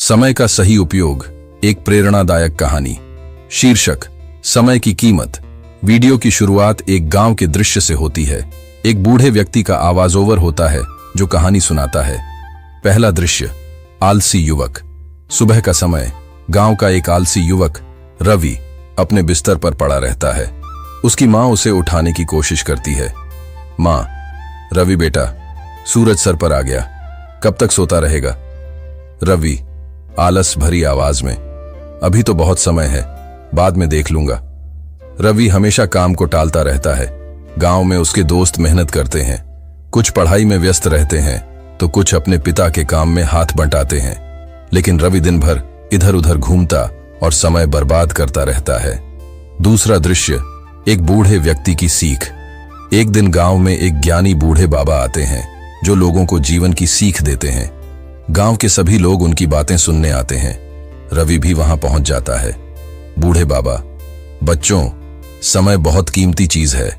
समय का सही उपयोग, एक प्रेरणादायक कहानी। शीर्षक, समय की कीमत। वीडियो की शुरुआत एक गांव के दृश्य से होती है। एक बूढ़े व्यक्ति का आवाज ओवर होता है जो कहानी सुनाता है। पहला दृश्य, आलसी युवक। सुबह का समय, गांव का एक आलसी युवक रवि अपने बिस्तर पर पड़ा रहता है। उसकी मां उसे उठाने की कोशिश करती है। मां, रवि बेटा, सूरज सर पर आ गया, कब तक सोता रहेगा? रवि आलस भरी आवाज में, अभी तो बहुत समय है, बाद में देख लूंगा। रवि हमेशा काम को टालता रहता है। गांव में उसके दोस्त मेहनत करते हैं, कुछ पढ़ाई में व्यस्त रहते हैं तो कुछ अपने पिता के काम में हाथ बंटाते हैं, लेकिन रवि दिन भर इधर उधर घूमता और समय बर्बाद करता रहता है। दूसरा दृश्य, एक बूढ़े व्यक्ति की सीख। एक दिन गांव में एक ज्ञानी बूढ़े बाबा आते हैं जो लोगों को जीवन की सीख देते हैं। गांव के सभी लोग उनकी बातें सुनने आते हैं। रवि भी वहां पहुंच जाता है। बूढ़े बाबा, बच्चों, समय बहुत कीमती चीज है,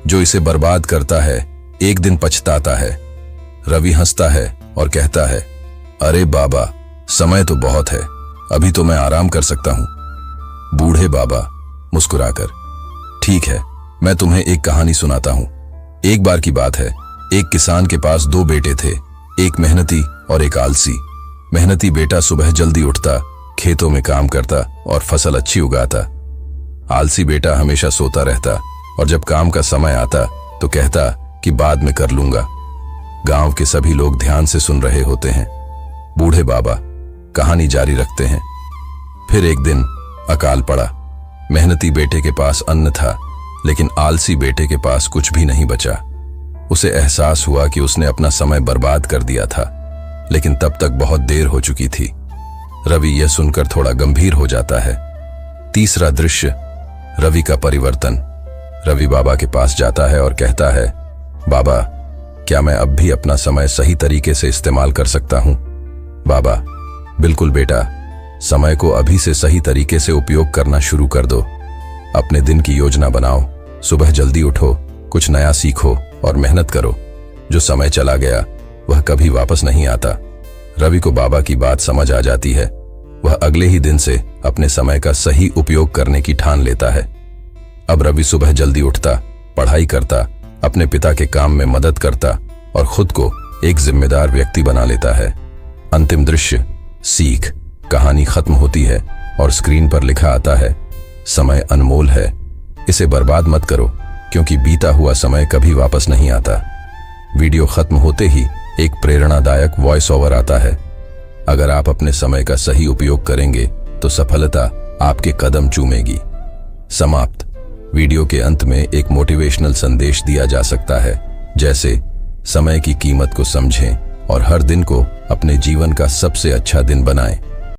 जो इसे बर्बाद करता है एक दिन पछताता है। रवि हंसता है और कहता है, अरे बाबा, समय तो बहुत है, अभी तो मैं आराम कर सकता हूं। बूढ़े बाबा मुस्कुराकर, ठीक है, मैं तुम्हें एक कहानी सुनाता हूं। एक बार की बात है, एक किसान के पास दो बेटे थे, एक मेहनती और एक आलसी। मेहनती बेटा सुबह जल्दी उठता, खेतों में काम करता और फसल अच्छी उगाता। आलसी बेटा हमेशा सोता रहता और जब काम का समय आता तो कहता कि बाद में कर लूंगा। गांव के सभी लोग ध्यान से सुन रहे होते हैं। बूढ़े बाबा कहानी जारी रखते हैं। फिर एक दिन अकाल पड़ा। मेहनती बेटे के पास अन्न था, लेकिन आलसी बेटे के पास कुछ भी नहीं बचा। उसे एहसास हुआ कि उसने अपना समय बर्बाद कर दिया था, लेकिन तब तक बहुत देर हो चुकी थी। रवि यह सुनकर थोड़ा गंभीर हो जाता है। तीसरा दृश्य, रवि का परिवर्तन। रवि बाबा के पास जाता है और कहता है, बाबा, क्या मैं अब भी अपना समय सही तरीके से इस्तेमाल कर सकता हूं? बाबा, बिल्कुल बेटा, समय को अभी से सही तरीके से उपयोग करना शुरू कर दो। अपने दिन की योजना बनाओ, सुबह जल्दी उठो, कुछ नया सीखो और मेहनत करो। जो समय चला गया वह कभी वापस नहीं आता। रवि को बाबा की बात समझ आ जाती है। वह अगले ही दिन से अपने समय का सही उपयोग करने की ठान लेता है। अब रवि सुबह जल्दी उठता, पढ़ाई करता, अपने पिता के काम में मदद करता और खुद को एक जिम्मेदार व्यक्ति बना लेता है। अंतिम दृश्य, सीख। कहानी खत्म होती है और स्क्रीन पर लिखा आता है, समय अनमोल है, इसे बर्बाद मत करो, क्योंकि बीता हुआ समय कभी वापस नहीं आता। वीडियो खत्म होते ही एक प्रेरणादायक वॉइस ओवर आता है, अगर आप अपने समय का सही उपयोग करेंगे तो सफलता आपके कदम चूमेगी। समाप्त। वीडियो के अंत में एक मोटिवेशनल संदेश दिया जा सकता है, जैसे समय की कीमत को समझें और हर दिन को अपने जीवन का सबसे अच्छा दिन बनाएं।